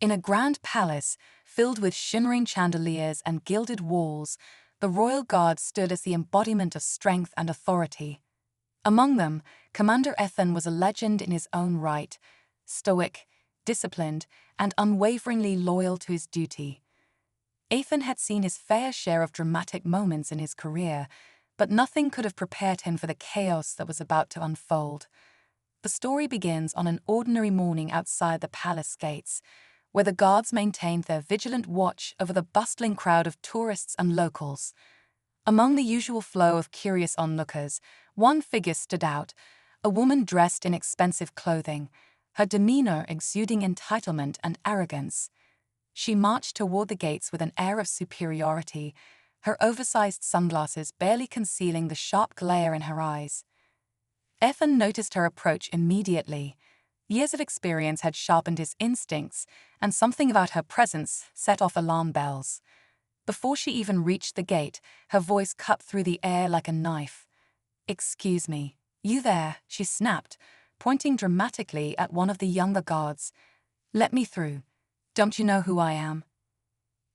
In a grand palace, filled with shimmering chandeliers and gilded walls, the royal guard stood as the embodiment of strength and authority. Among them, Commander Ethan was a legend in his own right, stoic, disciplined, and unwaveringly loyal to his duty. Ethan had seen his fair share of dramatic moments in his career, but nothing could have prepared him for the chaos that was about to unfold. The story begins on an ordinary morning outside the palace gates, where the guards maintained their vigilant watch over the bustling crowd of tourists and locals. Among the usual flow of curious onlookers, one figure stood out, a woman dressed in expensive clothing, her demeanor exuding entitlement and arrogance. She marched toward the gates with an air of superiority, her oversized sunglasses barely concealing the sharp glare in her eyes. Ethan noticed her approach immediately. Years of experience had sharpened his instincts, and something about her presence set off alarm bells. Before she even reached the gate, her voice cut through the air like a knife. "Excuse me, you there," she snapped, pointing dramatically at one of the younger guards. "Let me through. Don't you know who I am?"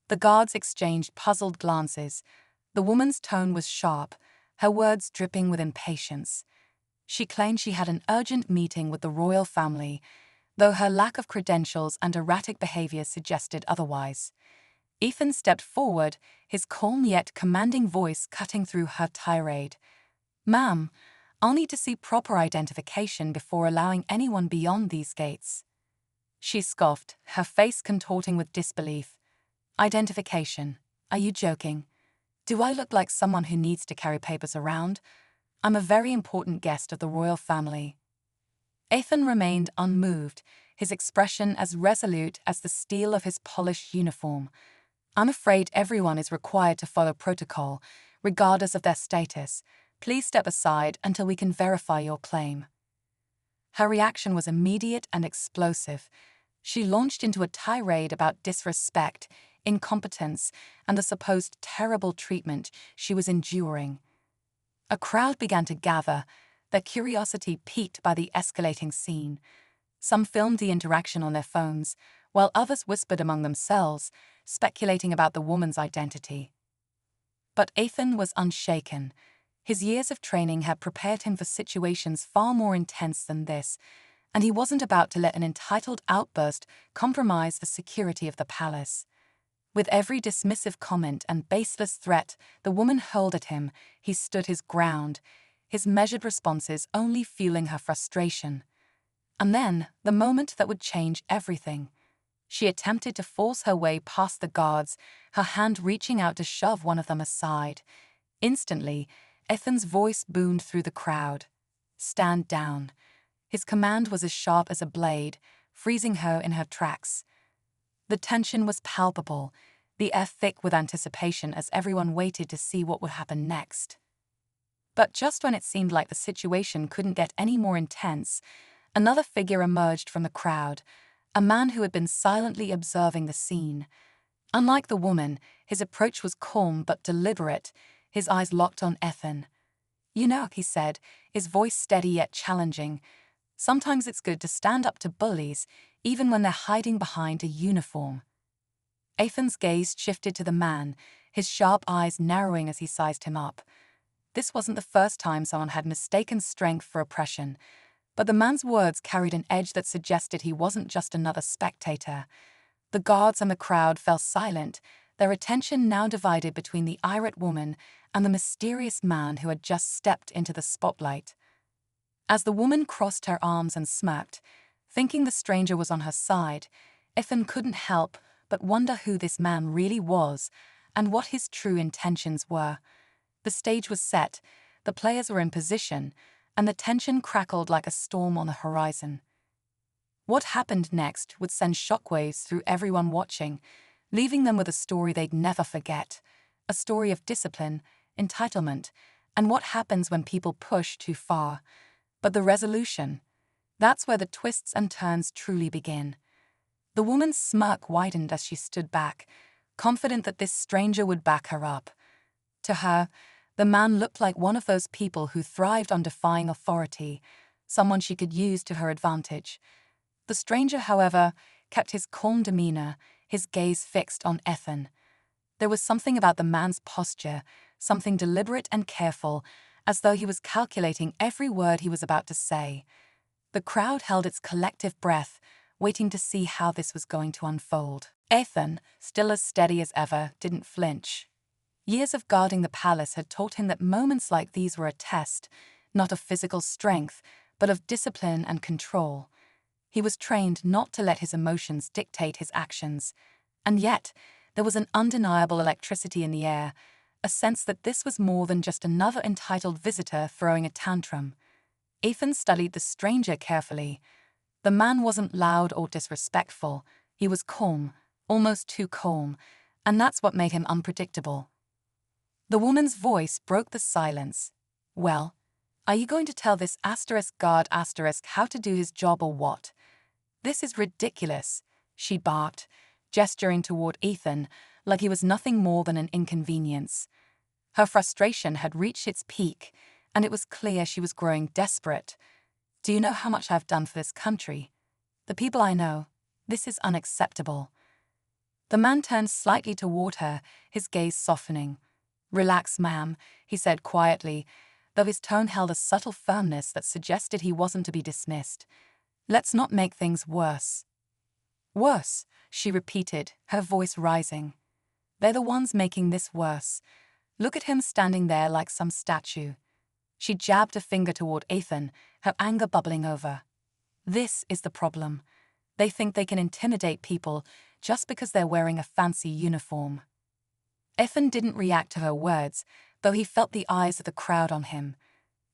The guards exchanged puzzled glances. The woman's tone was sharp, her words dripping with impatience. She claimed she had an urgent meeting with the royal family, though her lack of credentials and erratic behavior suggested otherwise. Ethan stepped forward, his calm yet commanding voice cutting through her tirade. "Ma'am, I'll need to see proper identification before allowing anyone beyond these gates." She scoffed, her face contorting with disbelief. "Identification? Are you joking? Do I look like someone who needs to carry papers around? I'm a very important guest of the royal family." Ethan remained unmoved, his expression as resolute as the steel of his polished uniform. "I'm afraid everyone is required to follow protocol, regardless of their status. Please step aside until we can verify your claim." Her reaction was immediate and explosive. She launched into a tirade about disrespect, incompetence, and the supposed terrible treatment she was enduring. A crowd began to gather, their curiosity piqued by the escalating scene. Some filmed the interaction on their phones, while others whispered among themselves, speculating about the woman's identity. But Ethan was unshaken. His years of training had prepared him for situations far more intense than this, and he wasn't about to let an entitled outburst compromise the security of the palace. With every dismissive comment and baseless threat the woman hurled at him, he stood his ground, his measured responses only fueling her frustration. And then, the moment that would change everything. She attempted to force her way past the guards, her hand reaching out to shove one of them aside. Instantly, Ethan's voice boomed through the crowd. "Stand down." His command was as sharp as a blade, freezing her in her tracks. The tension was palpable, the air thick with anticipation as everyone waited to see what would happen next. But just when it seemed like the situation couldn't get any more intense, another figure emerged from the crowd, a man who had been silently observing the scene. Unlike the woman, his approach was calm but deliberate, his eyes locked on Ethan. "You know," he said, his voice steady yet challenging, "sometimes it's good to stand up to bullies, even when they're hiding behind a uniform." Ethan's gaze shifted to the man, his sharp eyes narrowing as he sized him up. This wasn't the first time someone had mistaken strength for oppression, but the man's words carried an edge that suggested he wasn't just another spectator. The guards and the crowd fell silent, their attention now divided between the irate woman and the mysterious man who had just stepped into the spotlight. As the woman crossed her arms and smirked, thinking the stranger was on her side, Ethan couldn't help but wonder who this man really was and what his true intentions were. The stage was set, the players were in position, and the tension crackled like a storm on the horizon. What happened next would send shockwaves through everyone watching, leaving them with a story they'd never forget, a story of discipline, entitlement, and what happens when people push too far. But the resolution, that's where the twists and turns truly begin. The woman's smirk widened as she stood back, confident that this stranger would back her up. To her, the man looked like one of those people who thrived on defying authority, someone she could use to her advantage. The stranger, however, kept his calm demeanor, his gaze fixed on Ethan. There was something about the man's posture, something deliberate and careful, as though he was calculating every word he was about to say. The crowd held its collective breath, waiting to see how this was going to unfold. Ethan, still as steady as ever, didn't flinch. Years of guarding the palace had taught him that moments like these were a test, not of physical strength, but of discipline and control. He was trained not to let his emotions dictate his actions, and yet there was an undeniable electricity in the air, a sense that this was more than just another entitled visitor throwing a tantrum. Ethan studied the stranger carefully. The man wasn't loud or disrespectful. He was calm, almost too calm, and that's what made him unpredictable. The woman's voice broke the silence. "Well, are you going to tell this *guard* how to do his job or what? This is ridiculous," she barked, gesturing toward Ethan like he was nothing more than an inconvenience. Her frustration had reached its peak, and it was clear she was growing desperate. "Do you know how much I've done for this country? The people I know. This is unacceptable." The man turned slightly toward her, his gaze softening. "Relax, ma'am," he said quietly, though his tone held a subtle firmness that suggested he wasn't to be dismissed. "Let's not make things worse." "Worse," she repeated, her voice rising. "They're the ones making this worse. Look at him standing there like some statue." She jabbed a finger toward Ethan, her anger bubbling over. "This is the problem. They think they can intimidate people just because they're wearing a fancy uniform." Ethan didn't react to her words, though he felt the eyes of the crowd on him.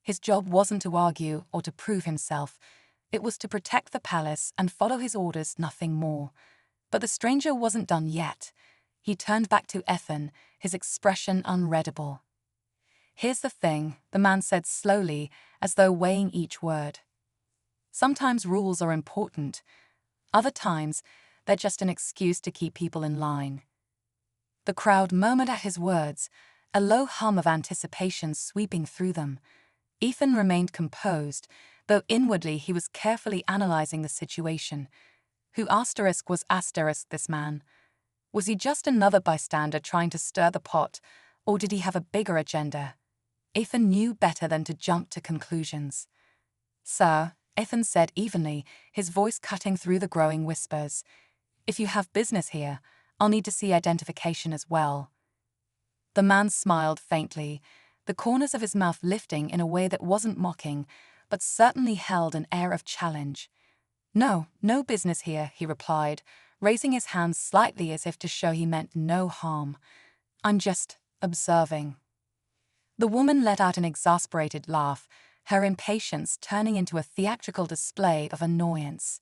His job wasn't to argue or to prove himself. It was to protect the palace and follow his orders, nothing more. But the stranger wasn't done yet. He turned back to Ethan, his expression unreadable. "Here's the thing," the man said slowly, as though weighing each word. "Sometimes rules are important. Other times, they're just an excuse to keep people in line." The crowd murmured at his words, a low hum of anticipation sweeping through them. Ethan remained composed, though inwardly he was carefully analyzing the situation. Who was this man? Was he just another bystander trying to stir the pot, or did he have a bigger agenda? Ethan knew better than to jump to conclusions. "Sir," Ethan said evenly, his voice cutting through the growing whispers, "if you have business here, I'll need to see identification as well." The man smiled faintly, the corners of his mouth lifting in a way that wasn't mocking, but certainly held an air of challenge. "No business here," he replied, raising his hands slightly as if to show he meant no harm. "I'm just observing." The woman let out an exasperated laugh, her impatience turning into a theatrical display of annoyance.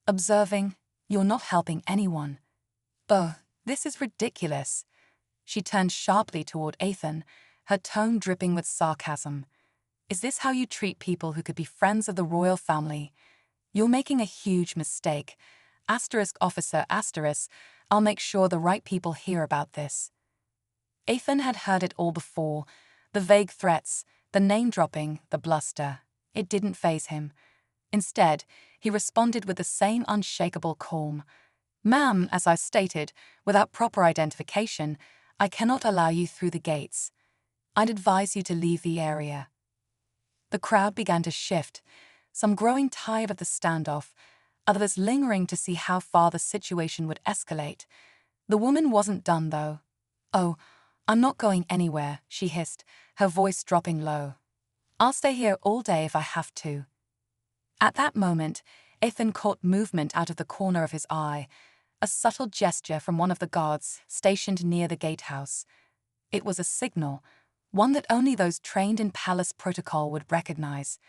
"Observing? You're not helping anyone." "Oh, this is ridiculous." She turned sharply toward Ethan, her tone dripping with sarcasm. "Is this how you treat people who could be friends of the royal family? You're making a huge mistake. Officer, I'll make sure the right people hear about this." Ethan had heard it all before, the vague threats, the name-dropping, the bluster. It didn't faze him. Instead, he responded with the same unshakable calm. "Ma'am, as I stated, without proper identification, I cannot allow you through the gates. I'd advise you to leave the area." The crowd began to shift, some growing tired of the standoff, others lingering to see how far the situation would escalate. The woman wasn't done, though. "Oh, I'm not going anywhere," she hissed, her voice dropping low. "I'll stay here all day if I have to." At that moment, Ethan caught movement out of the corner of his eye, a subtle gesture from one of the guards stationed near the gatehouse. It was a signal, one that only those trained in palace protocol would recognize.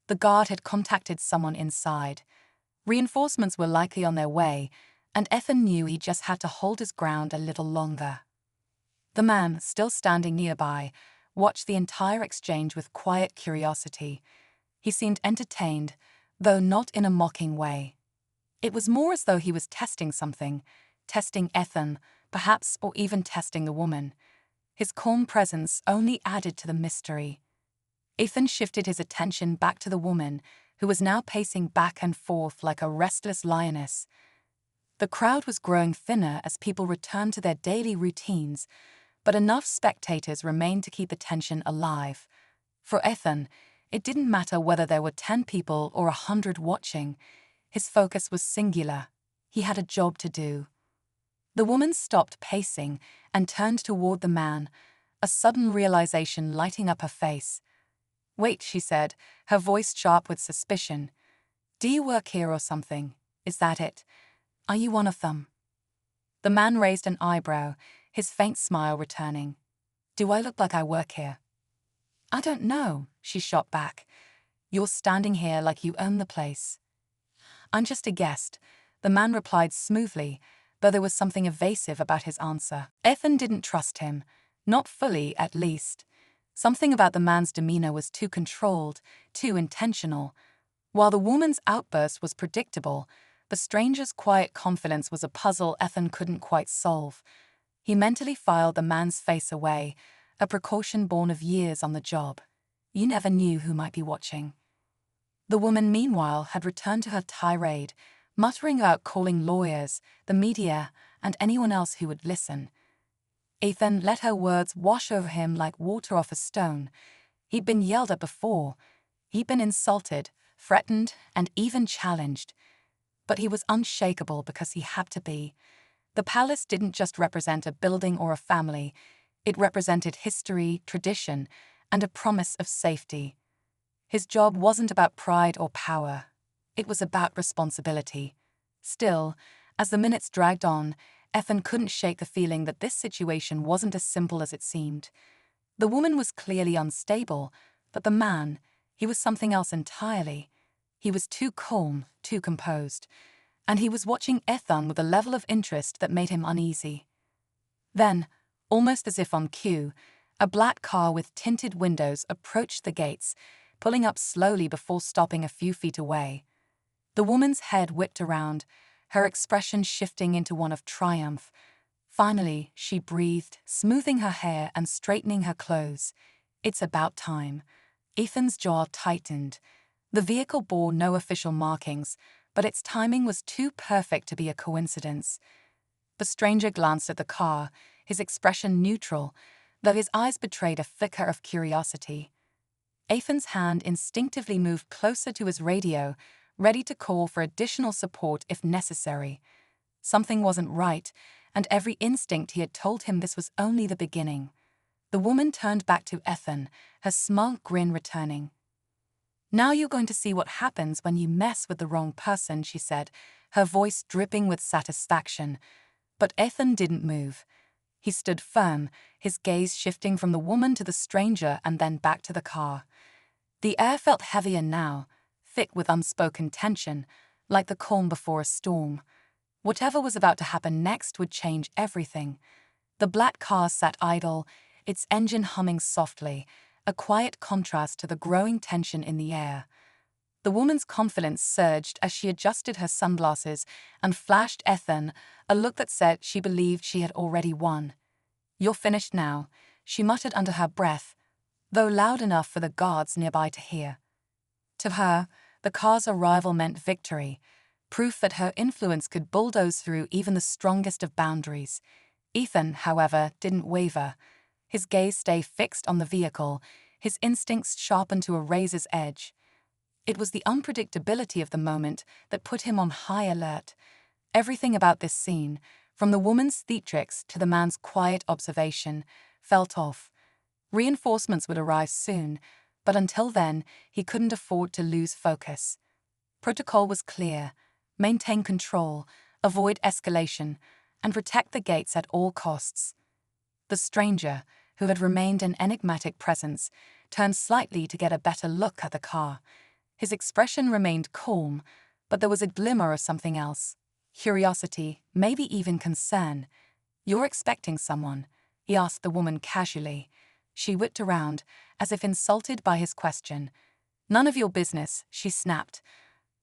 The guard had contacted someone inside. Reinforcements were likely on their way, and Ethan knew he just had to hold his ground a little longer. The man, still standing nearby, watched the entire exchange with quiet curiosity. He seemed entertained, though not in a mocking way. It was more as though he was testing something, testing Ethan, perhaps, or even testing the woman. His calm presence only added to the mystery. Ethan shifted his attention back to the woman, who was now pacing back and forth like a restless lioness. The crowd was growing thinner as people returned to their daily routines, but enough spectators remained to keep the tension alive. For Ethan, it didn't matter whether there were 10 people or 100 watching. His focus was singular. He had a job to do. The woman stopped pacing and turned toward the man, a sudden realization lighting up her face. "Wait," she said, her voice sharp with suspicion. "Do you work here or something? Is that it? Are you one of them?" The man raised an eyebrow, his faint smile returning. "Do I look like I work here?" "I don't know," she shot back. "You're standing here like you own the place." "I'm just a guest," the man replied smoothly, though there was something evasive about his answer. Ethan didn't trust him, not fully at least. Something about the man's demeanor was too controlled, too intentional. While the woman's outburst was predictable, the stranger's quiet confidence was a puzzle Ethan couldn't quite solve. He mentally filed the man's face away, a precaution born of years on the job. You never knew who might be watching. The woman, meanwhile, had returned to her tirade, muttering about calling lawyers, the media, and anyone else who would listen. Ethan let her words wash over him like water off a stone. He'd been yelled at before. He'd been insulted, threatened, and even challenged. But he was unshakable because he had to be. The palace didn't just represent a building or a family. It represented history, tradition, and a promise of safety. His job wasn't about pride or power. It was about responsibility. Still, as the minutes dragged on, Ethan couldn't shake the feeling that this situation wasn't as simple as it seemed. The woman was clearly unstable, but the man, he was something else entirely. He was too calm, too composed, and he was watching Ethan with a level of interest that made him uneasy. Then, almost as if on cue, a black car with tinted windows approached the gates, pulling up slowly before stopping a few feet away. The woman's head whipped around, her expression shifting into one of triumph. Finally, she breathed, smoothing her hair and straightening her clothes. "It's about time." Ethan's jaw tightened. The vehicle bore no official markings, but its timing was too perfect to be a coincidence. The stranger glanced at the car, his expression neutral, though his eyes betrayed a flicker of curiosity. Ethan's hand instinctively moved closer to his radio, ready to call for additional support if necessary. Something wasn't right, and every instinct he had told him this was only the beginning. The woman turned back to Ethan, her smug grin returning. "Now you're going to see what happens when you mess with the wrong person," she said, her voice dripping with satisfaction. But Ethan didn't move. He stood firm, his gaze shifting from the woman to the stranger and then back to the car. The air felt heavier now, thick with unspoken tension, like the calm before a storm. Whatever was about to happen next would change everything. The black car sat idle, its engine humming softly, a quiet contrast to the growing tension in the air. The woman's confidence surged as she adjusted her sunglasses and flashed Ethan a look that said she believed she had already won. "You're finished now," she muttered under her breath, though loud enough for the guards nearby to hear. To her, the car's arrival meant victory, proof that her influence could bulldoze through even the strongest of boundaries. Ethan, however, didn't waver. His gaze stayed fixed on the vehicle, his instincts sharpened to a razor's edge. It was the unpredictability of the moment that put him on high alert. Everything about this scene, from the woman's theatrics to the man's quiet observation, felt off. Reinforcements would arrive soon, but until then, he couldn't afford to lose focus. Protocol was clear: maintain control, avoid escalation, and protect the gates at all costs. The stranger, who had remained an enigmatic presence, turned slightly to get a better look at the car. His expression remained calm, but there was a glimmer of something else. Curiosity, maybe even concern. "You're expecting someone?" he asked the woman casually. She whipped around, as if insulted by his question. "None of your business," she snapped.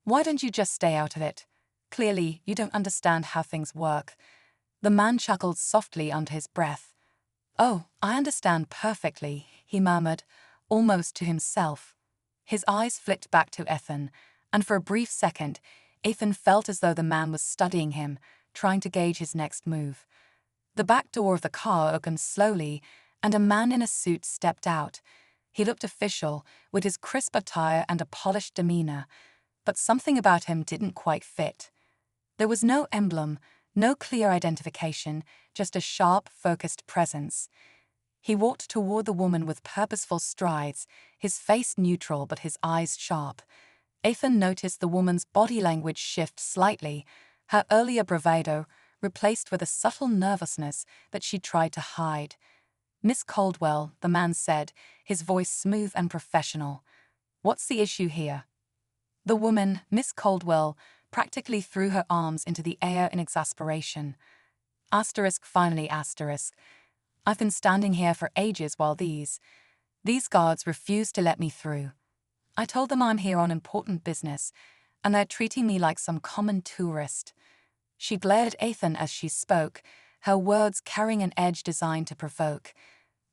"Why don't you just stay out of it? Clearly, you don't understand how things work." The man chuckled softly under his breath. "Oh, I understand perfectly," he murmured, almost to himself. His eyes flicked back to Ethan, and for a brief second, Ethan felt as though the man was studying him, trying to gauge his next move. The back door of the car opened slowly, and a man in a suit stepped out. He looked official, with his crisp attire and a polished demeanor, but something about him didn't quite fit. There was no emblem, no clear identification, just a sharp, focused presence. He walked toward the woman with purposeful strides, his face neutral but his eyes sharp. Ethan noticed the woman's body language shift slightly, her earlier bravado replaced with a subtle nervousness that she tried to hide. "Miss Caldwell," the man said, his voice smooth and professional. "What's the issue here?" The woman, Miss Caldwell, practically threw her arms into the air in exasperation. Finally. I've been standing here for ages while these guards refuse to let me through. I told them I'm here on important business, and they're treating me like some common tourist." She glared at Ethan as she spoke, her words carrying an edge designed to provoke.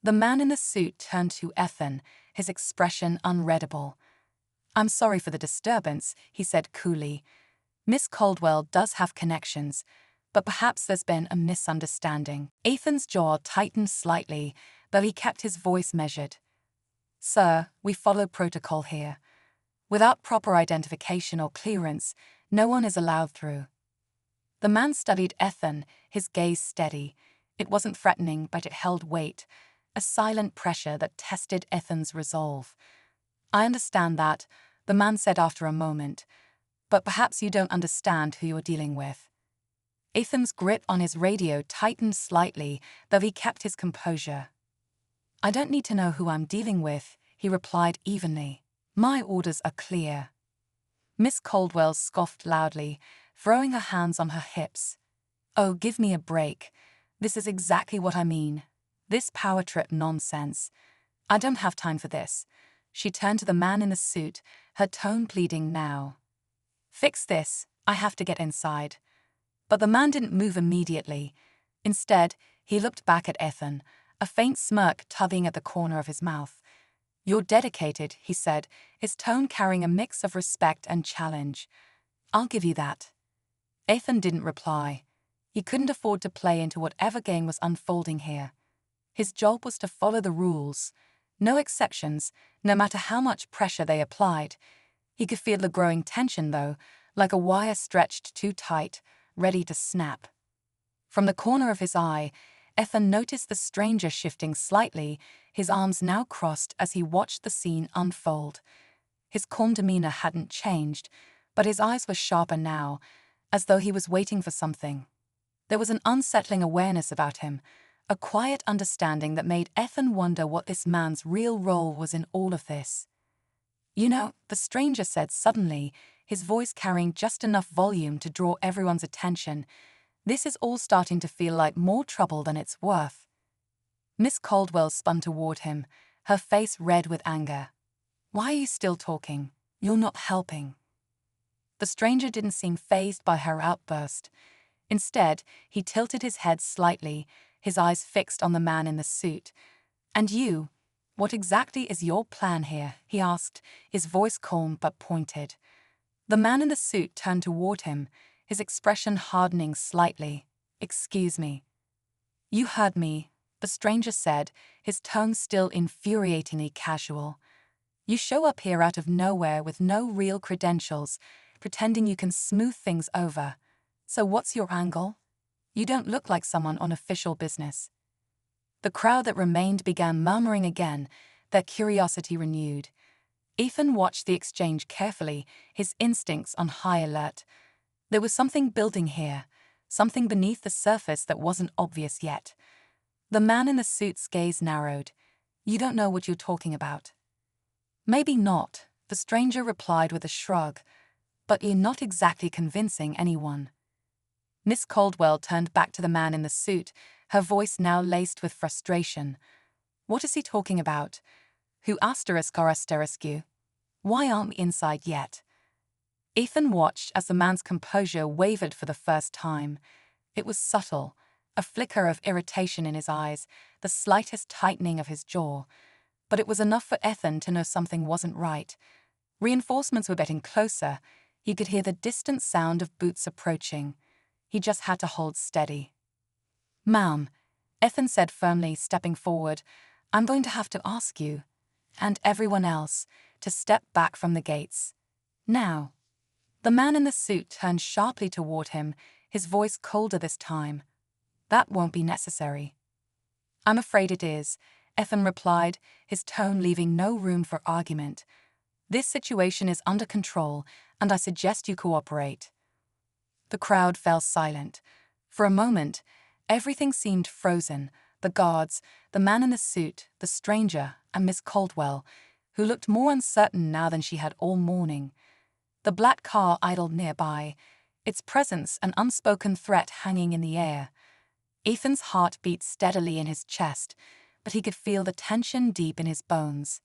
The man in the suit turned to Ethan, his expression unreadable. "I'm sorry for the disturbance," he said coolly. "Miss Caldwell does have connections, but perhaps there's been a misunderstanding." Ethan's jaw tightened slightly, though he kept his voice measured. "Sir, we follow protocol here. Without proper identification or clearance, no one is allowed through." The man studied Ethan, his gaze steady. It wasn't threatening, but it held weight, a silent pressure that tested Ethan's resolve. "I understand that," the man said after a moment, "but perhaps you don't understand who you're dealing with." Ethan's grip on his radio tightened slightly, though he kept his composure. "I don't need to know who I'm dealing with," he replied evenly. "My orders are clear." Miss Caldwell scoffed loudly, throwing her hands on her hips. "Oh, give me a break. This is exactly what I mean. This power trip nonsense. I don't have time for this." She turned to the man in the suit, her tone pleading now. "Fix this, I have to get inside." But the man didn't move immediately. Instead, he looked back at Ethan, a faint smirk tugging at the corner of his mouth. "You're dedicated," he said, his tone carrying a mix of respect and challenge. "I'll give you that." Ethan didn't reply. He couldn't afford to play into whatever game was unfolding here. His job was to follow the rules. No exceptions, no matter how much pressure they applied. He could feel the growing tension, though, like a wire stretched too tight, ready to snap. From the corner of his eye, Ethan noticed the stranger shifting slightly, his arms now crossed as he watched the scene unfold. His calm demeanor hadn't changed, but his eyes were sharper now, as though he was waiting for something. There was an unsettling awareness about him, a quiet understanding that made Ethan wonder what this man's real role was in all of this. "You know," the stranger said suddenly, his voice carrying just enough volume to draw everyone's attention, "this is all starting to feel like more trouble than it's worth." Miss Caldwell spun toward him, her face red with anger. "Why are you still talking? You're not helping." The stranger didn't seem fazed by her outburst. Instead, he tilted his head slightly, his eyes fixed on the man in the suit. "And you? What exactly is your plan here?" he asked, his voice calm but pointed. The man in the suit turned toward him, his expression hardening slightly. "Excuse me." "You heard me," the stranger said, his tone still infuriatingly casual. "You show up here out of nowhere with no real credentials, pretending you can smooth things over. So what's your angle? You don't look like someone on official business." The crowd that remained began murmuring again, their curiosity renewed. Ethan watched the exchange carefully, his instincts on high alert. There was something building here, something beneath the surface that wasn't obvious yet. The man in the suit's gaze narrowed. "You don't know what you're talking about." "Maybe not," the stranger replied with a shrug, "but you're not exactly convincing anyone." Miss Caldwell turned back to the man in the suit, her voice now laced with frustration. "What is he talking about? Who ***? Why aren't we inside yet?" Ethan watched as the man's composure wavered for the first time. It was subtle, a flicker of irritation in his eyes, the slightest tightening of his jaw. But it was enough for Ethan to know something wasn't right. Reinforcements were getting closer. He could hear the distant sound of boots approaching. He just had to hold steady. "Ma'am," Ethan said firmly, stepping forward, "I'm going to have to ask you, and everyone else, to step back from the gates. Now." The man in the suit turned sharply toward him, his voice colder this time. "That won't be necessary." "I'm afraid it is," Ethan replied, his tone leaving no room for argument. "This situation is under control, and I suggest you cooperate." The crowd fell silent. For a moment, everything seemed frozen: the guards, the man in the suit, the stranger, and Miss Caldwell, who looked more uncertain now than she had all morning. The black car idled nearby, its presence an unspoken threat hanging in the air. Ethan's heart beat steadily in his chest, but he could feel the tension deep in his bones.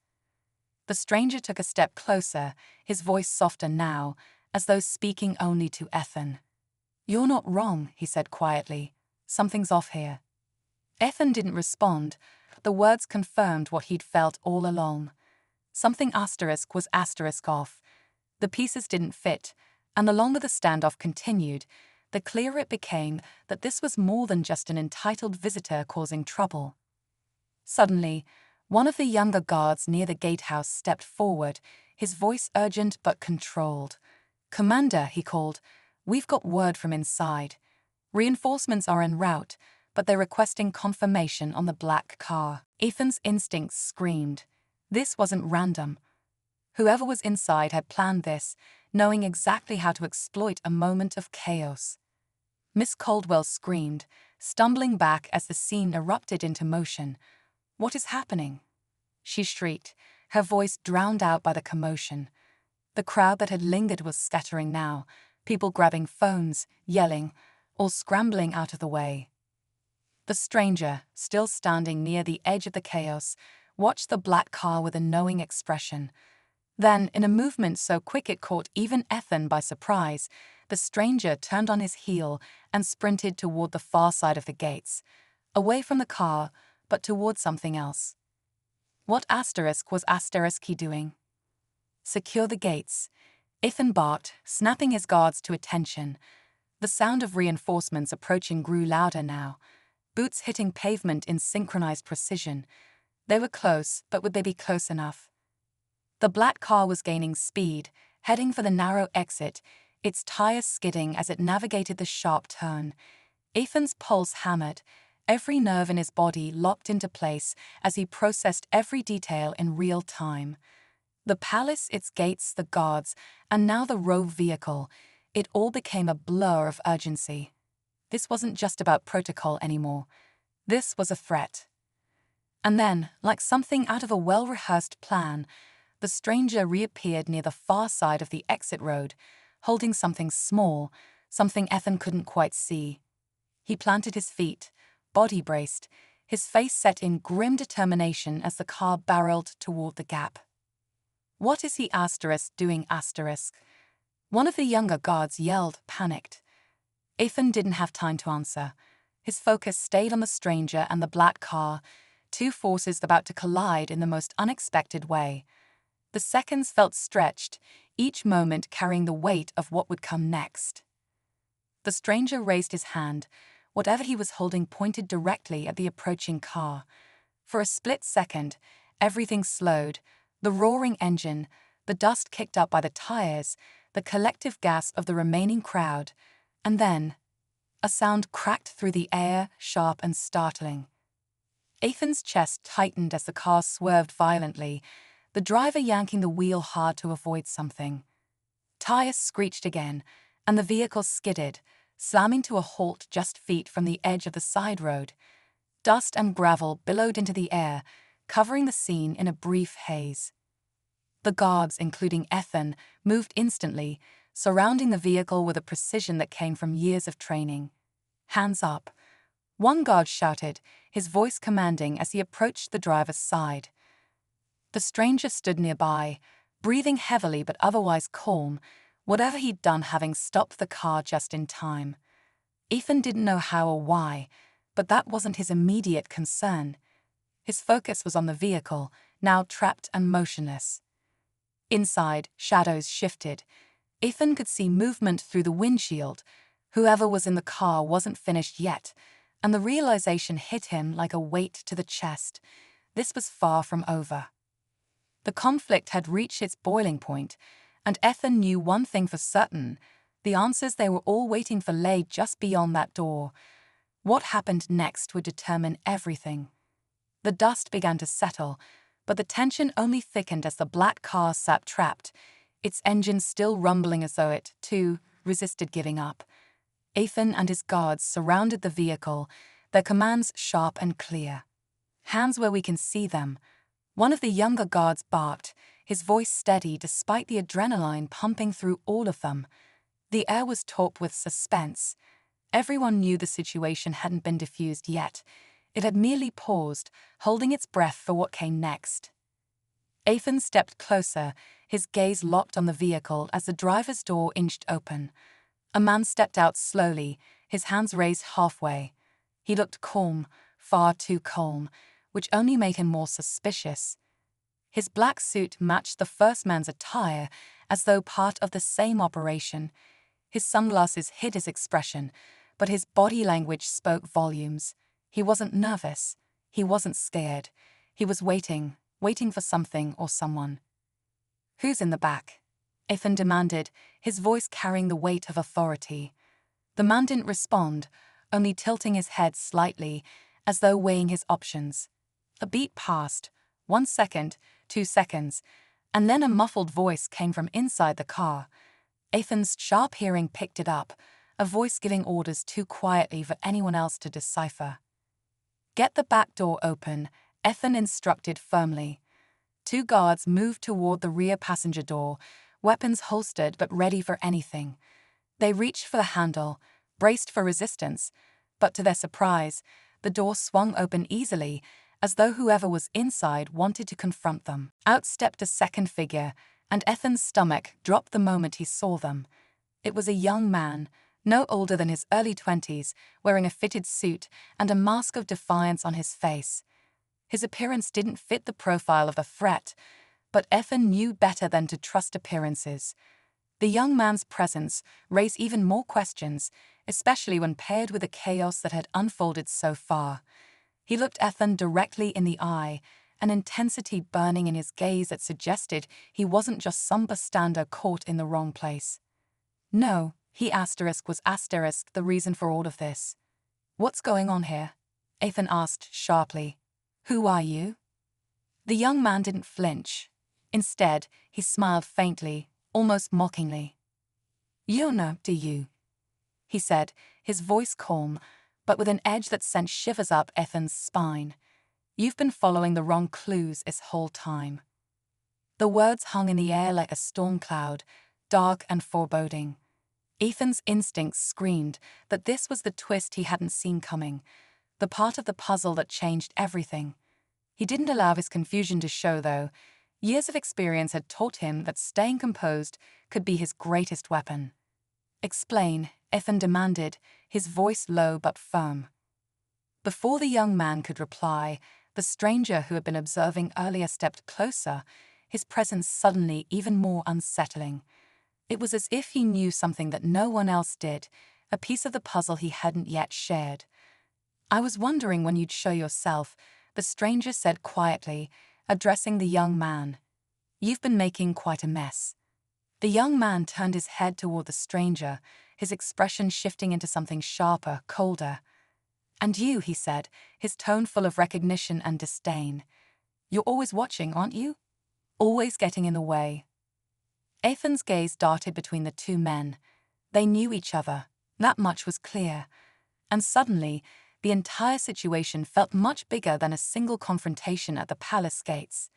The stranger took a step closer, his voice softer now, as though speaking only to Ethan. "You're not wrong," he said quietly. "Something's off here." Ethan didn't respond. The words confirmed what he'd felt all along. Something asterisk was asterisk off. The pieces didn't fit, and the longer the standoff continued, the clearer it became that this was more than just an entitled visitor causing trouble. Suddenly, one of the younger guards near the gatehouse stepped forward, his voice urgent but controlled. "Commander," he called, "we've got word from inside. Reinforcements are en route, but they're requesting confirmation on the black car." Ethan's instincts screamed. This wasn't random. Whoever was inside had planned this, knowing exactly how to exploit a moment of chaos. Miss Caldwell screamed, stumbling back as the scene erupted into motion. "What is happening?" she shrieked, her voice drowned out by the commotion. The crowd that had lingered was scattering now, people grabbing phones, yelling, all scrambling out of the way. The stranger, still standing near the edge of the chaos, watched the black car with a knowing expression. Then, in a movement so quick it caught even Ethan by surprise, the stranger turned on his heel and sprinted toward the far side of the gates, away from the car, but toward something else. What asterisk was asterisk he doing? "Secure the gates," Ethan barked, snapping his guards to attention. The sound of reinforcements approaching grew louder now, boots hitting pavement in synchronized precision. They were close, but would they be close enough? The black car was gaining speed, heading for the narrow exit, its tires skidding as it navigated the sharp turn. Ethan's pulse hammered, every nerve in his body locked into place as he processed every detail in real time. The palace, its gates, the guards, and now the rogue vehicle, it all became a blur of urgency. This wasn't just about protocol anymore. This was a threat. And then, like something out of a well-rehearsed plan, the stranger reappeared near the far side of the exit road, holding something small, something Ethan couldn't quite see. He planted his feet, body braced, his face set in grim determination as the car barreled toward the gap. "What is he doing asterisk?" One of the younger guards yelled, panicked. Ethan didn't have time to answer. His focus stayed on the stranger and the black car, two forces about to collide in the most unexpected way. The seconds felt stretched, each moment carrying the weight of what would come next. The stranger raised his hand, whatever he was holding pointed directly at the approaching car. For a split second, everything slowed, the roaring engine, the dust kicked up by the tires, the collective gasp of the remaining crowd, and then a sound cracked through the air, sharp and startling. Ethan's chest tightened as the car swerved violently, the driver yanking the wheel hard to avoid something. Tires screeched again, and the vehicle skidded, slamming to a halt just feet from the edge of the side road. Dust and gravel billowed into the air, covering the scene in a brief haze. The guards, including Ethan, moved instantly, surrounding the vehicle with a precision that came from years of training. "Hands up," one guard shouted, his voice commanding as he approached the driver's side. The stranger stood nearby, breathing heavily but otherwise calm, whatever he'd done having stopped the car just in time. Ethan didn't know how or why, but that wasn't his immediate concern. His focus was on the vehicle, now trapped and motionless. Inside, shadows shifted. Ethan could see movement through the windshield, Whoever was in the car wasn't finished yet, and the realization hit him like a weight to the chest. This was far from over. The conflict had reached its boiling point, and Ethan knew one thing for certain: the answers they were all waiting for lay just beyond that door. What happened next would determine everything. The dust began to settle, but the tension only thickened as the black car sat trapped, its engine still rumbling as though it, too, resisted giving up. Ethan and his guards surrounded the vehicle, their commands sharp and clear. "Hands where we can see them." One of the younger guards barked, his voice steady despite the adrenaline pumping through all of them. The air was taut with suspense. Everyone knew the situation hadn't been diffused yet. It had merely paused, holding its breath for what came next. Ethan stepped closer, his gaze locked on the vehicle as the driver's door inched open. A man stepped out slowly, his hands raised halfway. He looked calm, far too calm, which only made him more suspicious. His black suit matched the first man's attire, as though part of the same operation. His sunglasses hid his expression, but his body language spoke volumes. He wasn't nervous. He wasn't scared. He was waiting for something or someone. "Who's in the back?" Ethan demanded, his voice carrying the weight of authority. The man didn't respond, only tilting his head slightly, as though weighing his options. A beat passed, 1 second, 2 seconds, and then a muffled voice came from inside the car. Ethan's sharp hearing picked it up, a voice giving orders too quietly for anyone else to decipher. "Get the back door open," Ethan instructed firmly. 2 guards moved toward the rear passenger door, weapons holstered but ready for anything. They reached for the handle, braced for resistance, but to their surprise, the door swung open easily, as though whoever was inside wanted to confront them. Out stepped a second figure, and Ethan's stomach dropped the moment he saw them. It was a young man, no older than his early 20s, wearing a fitted suit and a mask of defiance on his face. His appearance didn't fit the profile of the threat, but Ethan knew better than to trust appearances. The young man's presence raised even more questions, especially when paired with the chaos that had unfolded so far. He looked Ethan directly in the eye, an intensity burning in his gaze that suggested he wasn't just some bystander caught in the wrong place. "No," he was the reason for all of this. "What's going on here?" Ethan asked sharply. "Who are you?" The young man didn't flinch. Instead, he smiled faintly, almost mockingly. "You know, do you?" he said, his voice calm, but with an edge that sent shivers up Ethan's spine. "You've been following the wrong clues this whole time." The words hung in the air like a storm cloud, dark and foreboding. Ethan's instincts screamed that this was the twist he hadn't seen coming, the part of the puzzle that changed everything. He didn't allow his confusion to show, though. Years of experience had taught him that staying composed could be his greatest weapon. "Explain," Ethan demanded, his voice low but firm. Before the young man could reply, the stranger who had been observing earlier stepped closer, his presence suddenly even more unsettling. It was as if he knew something that no one else did, a piece of the puzzle he hadn't yet shared. "I was wondering when you'd show yourself," the stranger said quietly, addressing the young man. "You've been making quite a mess." The young man turned his head toward the stranger, his expression shifting into something sharper, colder. "And you," he said, his tone full of recognition and disdain. "You're always watching, aren't you? Always getting in the way." Ethan's gaze darted between the 2 men. They knew each other, that much was clear. And suddenly, the entire situation felt much bigger than a single confrontation at the palace gates.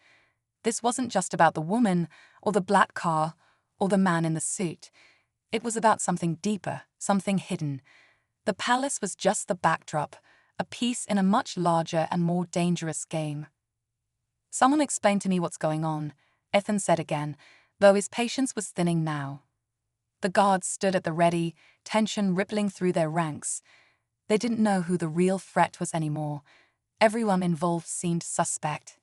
This wasn't just about the woman, or the black car, or the man in the suit. It was about something deeper, something hidden. The palace was just the backdrop, a piece in a much larger and more dangerous game. "Someone explain to me what's going on," Ethan said again, though his patience was thinning now. The guards stood at the ready, tension rippling through their ranks. They didn't know who the real threat was anymore. Everyone involved seemed suspect.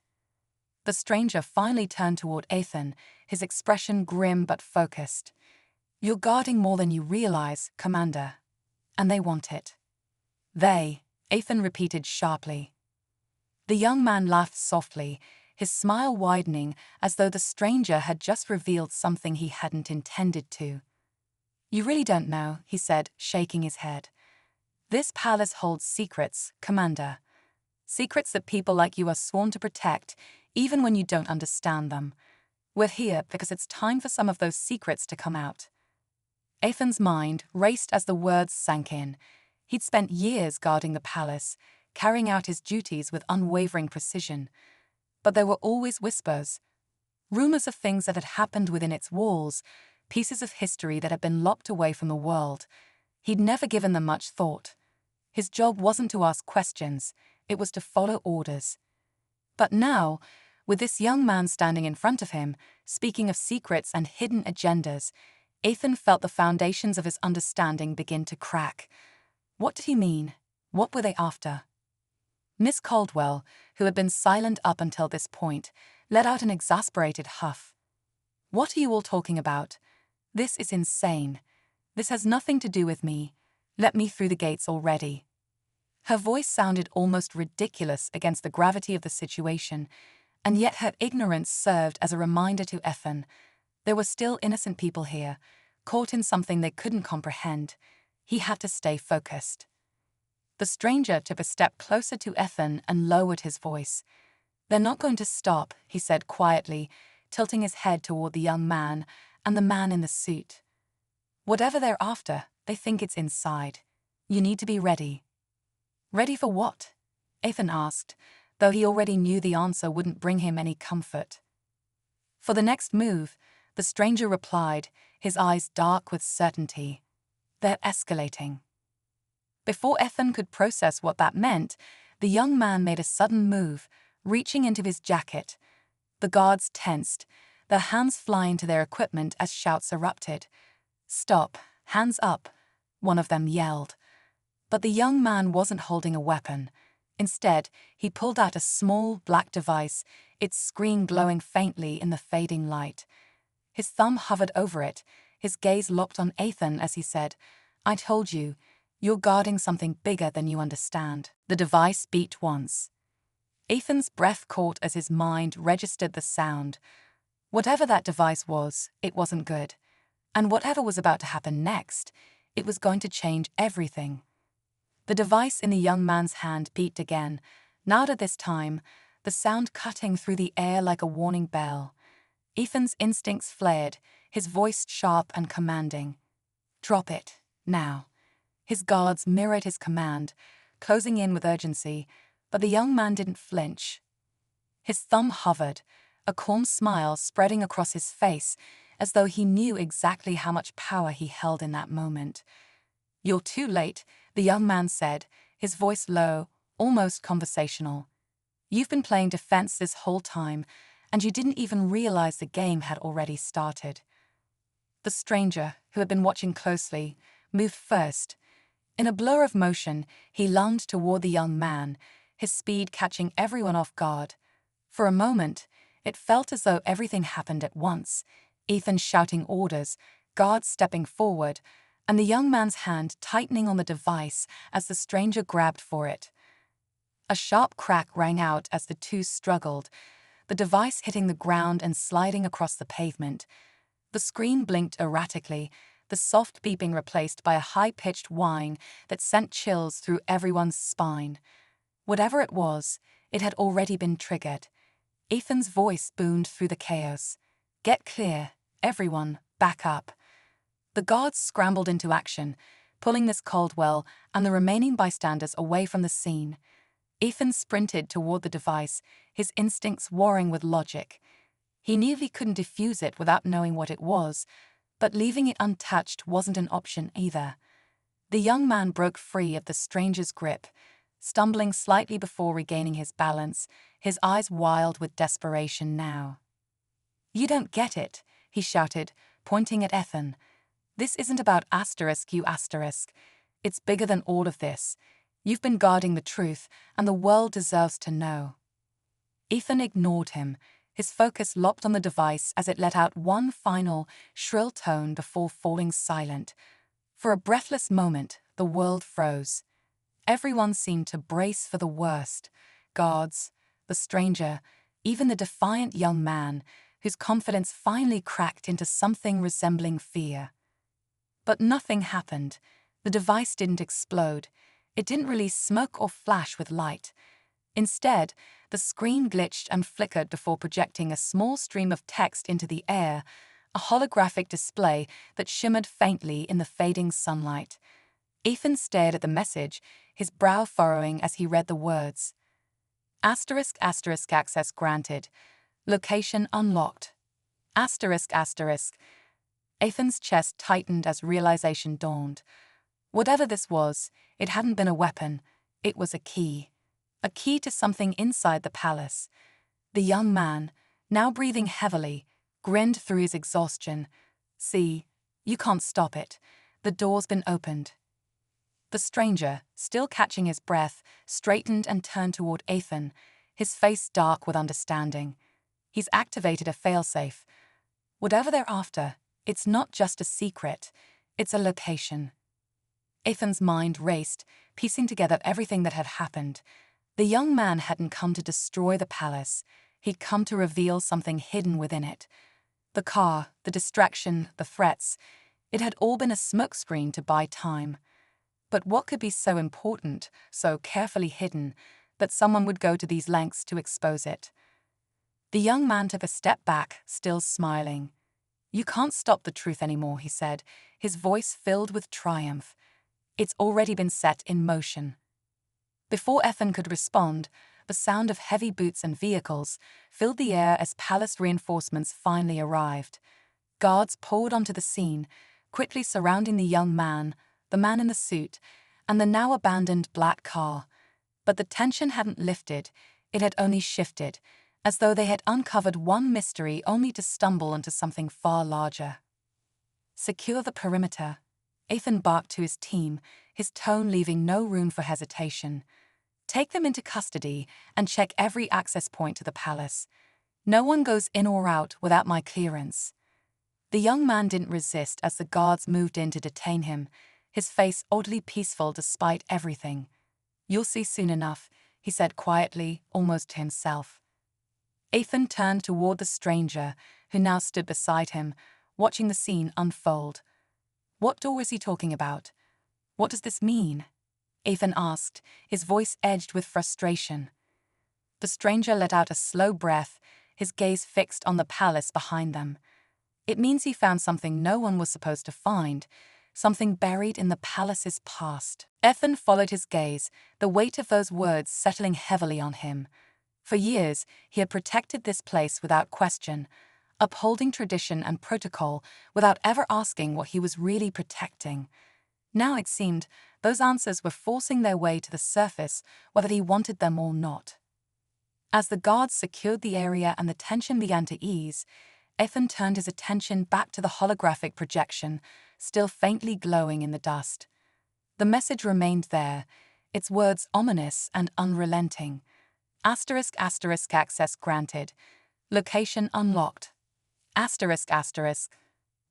The stranger finally turned toward Ethan, his expression grim but focused. "You're guarding more than you realize, Commander," and they want it. They, Ethan repeated sharply. The young man laughed softly, his smile widening as though the stranger had just revealed something he hadn't intended to. You really don't know, he said, shaking his head. This palace holds secrets, Commander. Secrets that people like you are sworn to protect, even when you don't understand them. We're here because it's time for some of those secrets to come out. Ethan's mind raced as the words sank in. He'd spent years guarding the palace, carrying out his duties with unwavering precision. But there were always whispers. Rumors of things that had happened within its walls, pieces of history that had been locked away from the world. He'd never given them much thought. His job wasn't to ask questions, it was to follow orders. But now, with this young man standing in front of him, speaking of secrets and hidden agendas, Ethan felt the foundations of his understanding begin to crack. What did he mean? What were they after? Miss Caldwell, who had been silent up until this point, let out an exasperated huff. What are you all talking about? This is insane. This has nothing to do with me. Let me through the gates already. Her voice sounded almost ridiculous against the gravity of the situation, and yet her ignorance served as a reminder to Ethan. There were still innocent people here, caught in something they couldn't comprehend. He had to stay focused. The stranger took a step closer to Ethan and lowered his voice. They're not going to stop, he said quietly, tilting his head toward the young man and the man in the suit. Whatever they're after, they think it's inside. You need to be ready. Ready for what? Ethan asked, though he already knew the answer wouldn't bring him any comfort. For the next move, the stranger replied, his eyes dark with certainty. They're escalating. Before Ethan could process what that meant, the young man made a sudden move, reaching into his jacket. The guards tensed, their hands flying to their equipment as shouts erupted. Stop, hands up, one of them yelled. But the young man wasn't holding a weapon. Instead, he pulled out a small, black device, its screen glowing faintly in the fading light. His thumb hovered over it, his gaze locked on Ethan as he said, I told you, you're guarding something bigger than you understand. The device beat once. Ethan's breath caught as his mind registered the sound. Whatever that device was, it wasn't good. And whatever was about to happen next, it was going to change everything. The device in the young man's hand beat again, louder this time, the sound cutting through the air like a warning bell. Ethan's instincts flared, his voice sharp and commanding. Drop it, now. His guards mirrored his command, closing in with urgency, but the young man didn't flinch. His thumb hovered, a calm smile spreading across his face, as though he knew exactly how much power he held in that moment. You're too late, the young man said, his voice low, almost conversational. You've been playing defense this whole time, and you didn't even realize the game had already started. The stranger, who had been watching closely, moved first. In a blur of motion, he lunged toward the young man, his speed catching everyone off guard. For a moment, it felt as though everything happened at once, Ethan shouting orders, guards stepping forward, and the young man's hand tightening on the device as the stranger grabbed for it. A sharp crack rang out as the two struggled, the device hitting the ground and sliding across the pavement. The screen blinked erratically, the soft beeping replaced by a high-pitched whine that sent chills through everyone's spine. Whatever it was, it had already been triggered. Ethan's voice boomed through the chaos. Get clear, everyone, back up. The guards scrambled into action, pulling Miss Caldwell and the remaining bystanders away from the scene. Ethan sprinted toward the device, his instincts warring with logic. He knew he couldn't defuse it without knowing what it was, but leaving it untouched wasn't an option either. The young man broke free of the stranger's grip, stumbling slightly before regaining his balance, his eyes wild with desperation now. You don't get it, he shouted, pointing at Ethan. This isn't about you asterisk. It's bigger than all of this. You've been guarding the truth, and the world deserves to know. Ethan ignored him, his focus locked on the device as it let out one final, shrill tone before falling silent. For a breathless moment, the world froze. Everyone seemed to brace for the worst. Guards, the stranger, even the defiant young man, whose confidence finally cracked into something resembling fear. But nothing happened. The device didn't explode. It didn't release smoke or flash with light. Instead, the screen glitched and flickered before projecting a small stream of text into the air, a holographic display that shimmered faintly in the fading sunlight. Ethan stared at the message, his brow furrowing as he read the words. Asterisk asterisk access granted. Location unlocked. Asterisk asterisk. Ethan's chest tightened as realization dawned. Whatever this was, it hadn't been a weapon. It was a key. A key to something inside the palace. The young man, now breathing heavily, grinned through his exhaustion. See, you can't stop it. The door's been opened. The stranger, still catching his breath, straightened and turned toward Ethan, his face dark with understanding. He's activated a failsafe. Whatever they're after, it's not just a secret, it's a location. Ethan's mind raced, piecing together everything that had happened. The young man hadn't come to destroy the palace. He'd come to reveal something hidden within it. The car, the distraction, the threats, it had all been a smokescreen to buy time. But what could be so important, so carefully hidden, that someone would go to these lengths to expose it? The young man took a step back, still smiling. You can't stop the truth anymore, he said, his voice filled with triumph. It's already been set in motion. Before Ethan could respond, the sound of heavy boots and vehicles filled the air as palace reinforcements finally arrived. Guards poured onto the scene, quickly surrounding the young man, the man in the suit, and the now abandoned black car. But the tension hadn't lifted, it had only shifted, as though they had uncovered one mystery only to stumble into something far larger. Secure the perimeter. Ethan barked to his team, his tone leaving no room for hesitation. Take them into custody and check every access point to the palace. No one goes in or out without my clearance. The young man didn't resist as the guards moved in to detain him, his face oddly peaceful despite everything. You'll see soon enough, he said quietly, almost to himself. Ethan turned toward the stranger, who now stood beside him, watching the scene unfold. What door is he talking about? What does this mean? Ethan asked, his voice edged with frustration. The stranger let out a slow breath, his gaze fixed on the palace behind them. It means he found something no one was supposed to find, something buried in the palace's past. Ethan followed his gaze, the weight of those words settling heavily on him. For years, he had protected this place without question, upholding tradition and protocol without ever asking what he was really protecting. Now it seemed those answers were forcing their way to the surface, whether he wanted them or not. As the guards secured the area and the tension began to ease, Ethan turned his attention back to the holographic projection, still faintly glowing in the dust. The message remained there, its words ominous and unrelenting. Asterisk asterisk access granted. Location unlocked. Asterisk asterisk.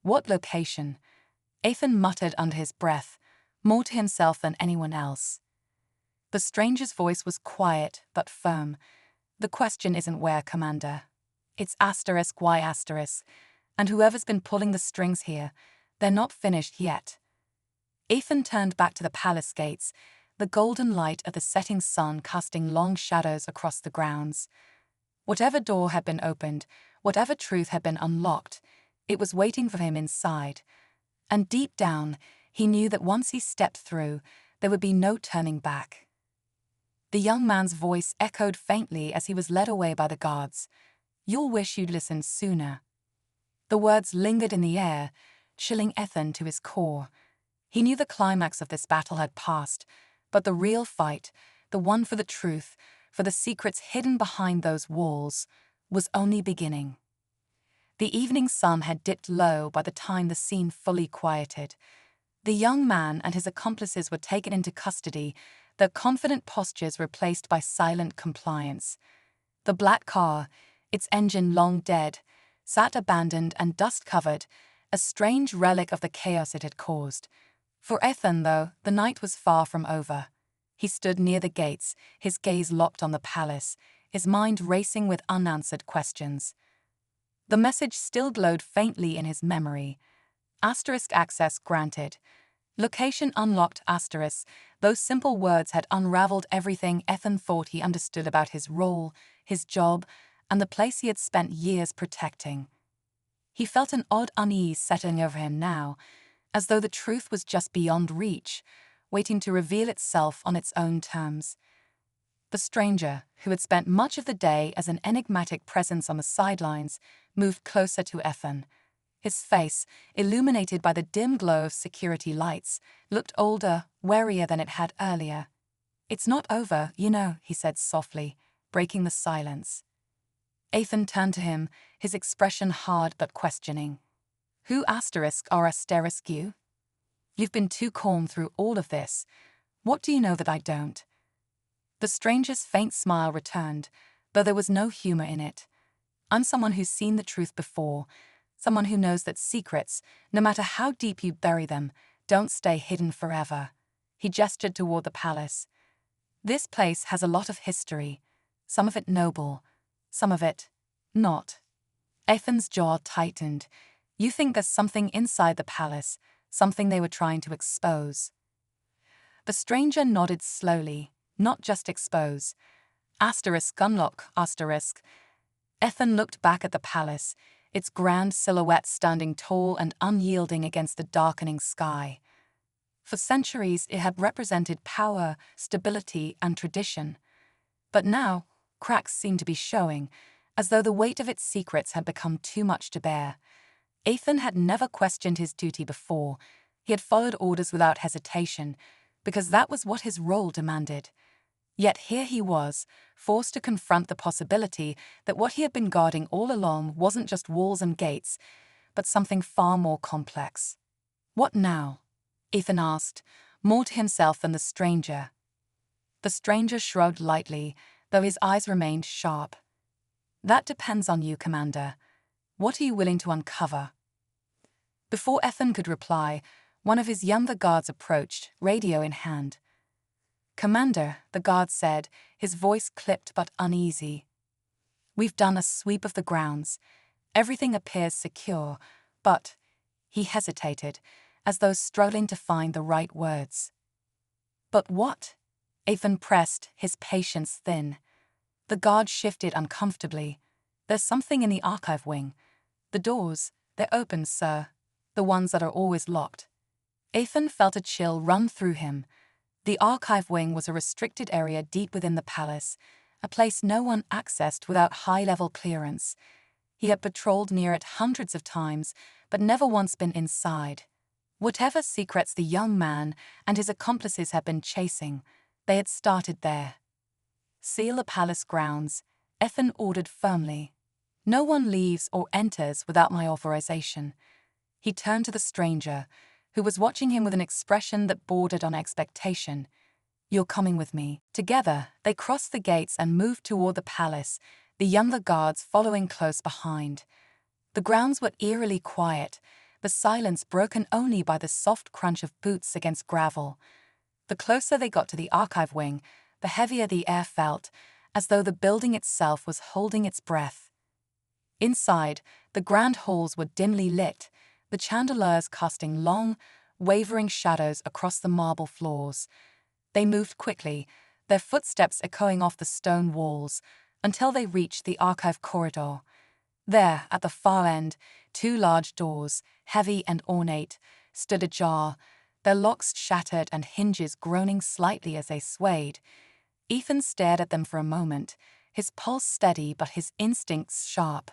What location? Ethan muttered under his breath, more to himself than anyone else. The stranger's voice was quiet but firm. The question isn't where, Commander. It's asterisk Y asterisk, and whoever's been pulling the strings here, they're not finished yet. Ethan turned back to the palace gates, the golden light of the setting sun casting long shadows across the grounds. Whatever door had been opened, whatever truth had been unlocked, it was waiting for him inside. And deep down, he knew that once he stepped through, there would be no turning back. The young man's voice echoed faintly as he was led away by the guards. You'll wish you'd listened sooner. The words lingered in the air, chilling Ethan to his core. He knew the climax of this battle had passed, but the real fight, the one for the truth, for the secrets hidden behind those walls, was only beginning. The evening sun had dipped low by the time the scene fully quieted. The young man and his accomplices were taken into custody, their confident postures replaced by silent compliance. The black car, its engine long dead, sat abandoned and dust-covered, a strange relic of the chaos it had caused. For Ethan, though, the night was far from over. He stood near the gates, his gaze locked on the palace, his mind racing with unanswered questions. The message still glowed faintly in his memory. Asterisk access granted. Location unlocked asterisk. Those simple words had unraveled everything Ethan thought he understood about his role, his job, and the place he had spent years protecting. He felt an odd unease settling over him now, as though the truth was just beyond reach, waiting to reveal itself on its own terms. The stranger, who had spent much of the day as an enigmatic presence on the sidelines, moved closer to Ethan. His face, illuminated by the dim glow of security lights, looked older, warier than it had earlier. "It's not over, you know," he said softly, breaking the silence. Ethan turned to him, his expression hard but questioning. "Who asterisk are asterisk you? You've been too calm through all of this. What do you know that I don't?" The stranger's faint smile returned, though there was no humor in it. "I'm someone who's seen the truth before, someone who knows that secrets, no matter how deep you bury them, don't stay hidden forever." He gestured toward the palace. "This place has a lot of history, some of it noble, some of it not." Ethan's jaw tightened. "You think there's something inside the palace, something they were trying to expose?" The stranger nodded slowly. "Not just expose. Asterisk unlock, asterisk." Ethan looked back at the palace, its grand silhouette standing tall and unyielding against the darkening sky. For centuries it had represented power, stability, and tradition. But now, cracks seemed to be showing, as though the weight of its secrets had become too much to bear. Ethan had never questioned his duty before. He had followed orders without hesitation, because that was what his role demanded. Yet here he was, forced to confront the possibility that what he had been guarding all along wasn't just walls and gates, but something far more complex. "What now?" Ethan asked, more to himself than the stranger. The stranger shrugged lightly, though his eyes remained sharp. "That depends on you, Commander. What are you willing to uncover?" Before Ethan could reply, one of his younger guards approached, radio in hand. "Commander," the guard said, his voice clipped but uneasy. "We've done a sweep of the grounds. Everything appears secure, but—" He hesitated, as though struggling to find the right words. "But what?" Ethan pressed, his patience thin. The guard shifted uncomfortably. "There's something in the archive wing. The doors, they're open, sir. The ones that are always locked." Ethan felt a chill run through him. The archive wing was a restricted area deep within the palace, a place no one accessed without high-level clearance. He had patrolled near it hundreds of times, but never once been inside. Whatever secrets the young man and his accomplices had been chasing, they had started there. "Seal the palace grounds," Ethan ordered firmly. "No one leaves or enters without my authorization." He turned to the stranger, who was watching him with an expression that bordered on expectation. "You're coming with me." Together, they crossed the gates and moved toward the palace, the younger guards following close behind. The grounds were eerily quiet, the silence broken only by the soft crunch of boots against gravel. The closer they got to the archive wing, the heavier the air felt, as though the building itself was holding its breath. Inside, the grand halls were dimly lit, the chandeliers casting long, wavering shadows across the marble floors. They moved quickly, their footsteps echoing off the stone walls, until they reached the archive corridor. There, at the far end, two large doors, heavy and ornate, stood ajar, their locks shattered and hinges groaning slightly as they swayed. Ethan stared at them for a moment, his pulse steady but his instincts sharp.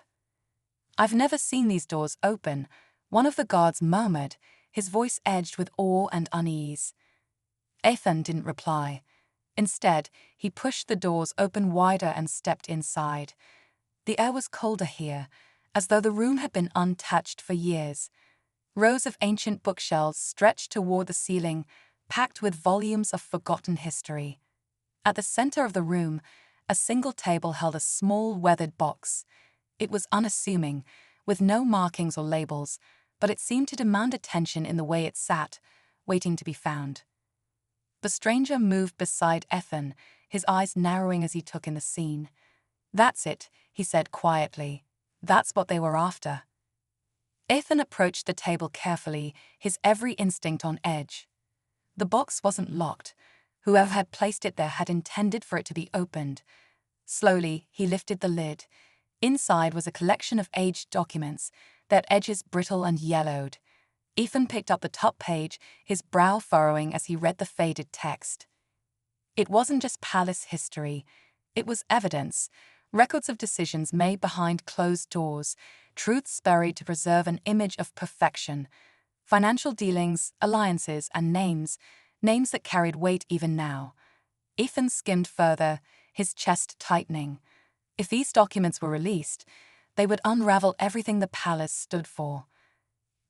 "I've never seen these doors open," one of the guards murmured, his voice edged with awe and unease. Ethan didn't reply. Instead, he pushed the doors open wider and stepped inside. The air was colder here, as though the room had been untouched for years. Rows of ancient bookshelves stretched toward the ceiling, packed with volumes of forgotten history. At the center of the room, a single table held a small, weathered box. It was unassuming, with no markings or labels, but it seemed to demand attention in the way it sat, waiting to be found. The stranger moved beside Ethan, his eyes narrowing as he took in the scene. "That's it," he said quietly. "That's what they were after." Ethan approached the table carefully, his every instinct on edge. The box wasn't locked. Whoever had placed it there had intended for it to be opened. Slowly, he lifted the lid. Inside was a collection of aged documents, their edges brittle and yellowed. Ethan picked up the top page, his brow furrowing as he read the faded text. It wasn't just palace history. It was evidence, records of decisions made behind closed doors, truths buried to preserve an image of perfection, financial dealings, alliances, and names that carried weight even now. Ethan skimmed further, his chest tightening. If these documents were released, they would unravel everything the palace stood for.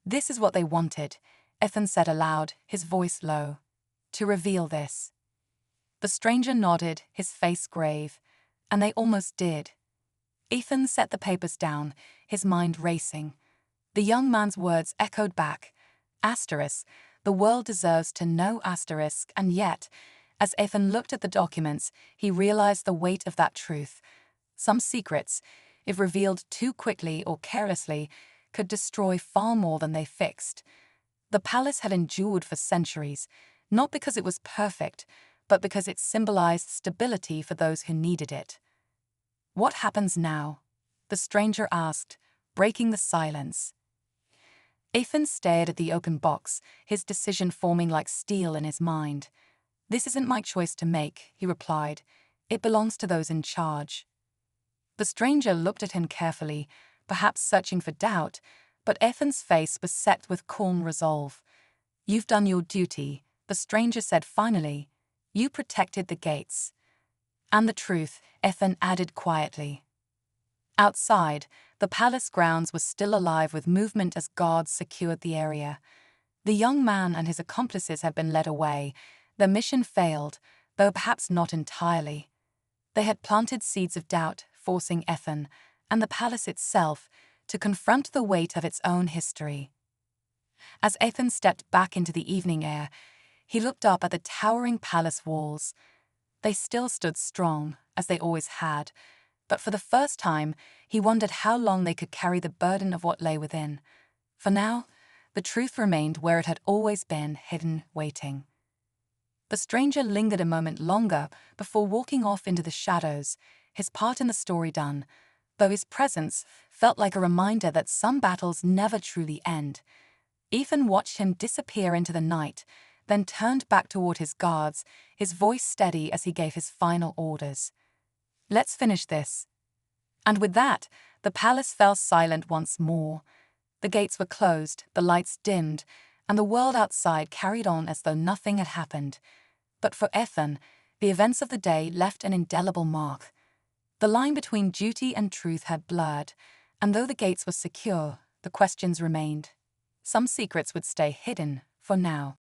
"This is what they wanted," Ethan said aloud, his voice low. "To reveal this." The stranger nodded, his face grave. And they almost did. Ethan set the papers down, his mind racing. The young man's words echoed back. Asterisk, the world deserves to know asterisk, and yet, as Ethan looked at the documents, he realized the weight of that truth. Some secrets, if revealed too quickly or carelessly, could destroy far more than they fixed. The palace had endured for centuries, not because it was perfect, but because it symbolized stability for those who needed it. "What happens now?" the stranger asked, breaking the silence. Ethan stared at the open box, his decision forming like steel in his mind. "This isn't my choice to make," he replied. "It belongs to those in charge." The stranger looked at him carefully, perhaps searching for doubt, but Ethan's face was set with calm resolve. "You've done your duty," the stranger said finally. "You protected the gates." "And the truth," Ethan added quietly. Outside, the palace grounds were still alive with movement as guards secured the area. The young man and his accomplices had been led away. Their mission failed, though perhaps not entirely. They had planted seeds of doubt, forcing Ethan, and the palace itself, to confront the weight of its own history. As Ethan stepped back into the evening air, he looked up at the towering palace walls. They still stood strong, as they always had, but for the first time, he wondered how long they could carry the burden of what lay within. For now, the truth remained where it had always been, hidden, waiting. The stranger lingered a moment longer before walking off into the shadows, his part in the story done, though his presence felt like a reminder that some battles never truly end. Ethan watched him disappear into the night, then turned back toward his guards, his voice steady as he gave his final orders. "Let's finish this." And with that, the palace fell silent once more. The gates were closed, the lights dimmed, and the world outside carried on as though nothing had happened. But for Ethan, the events of the day left an indelible mark. The line between duty and truth had blurred, and though the gates were secure, the questions remained. Some secrets would stay hidden, for now.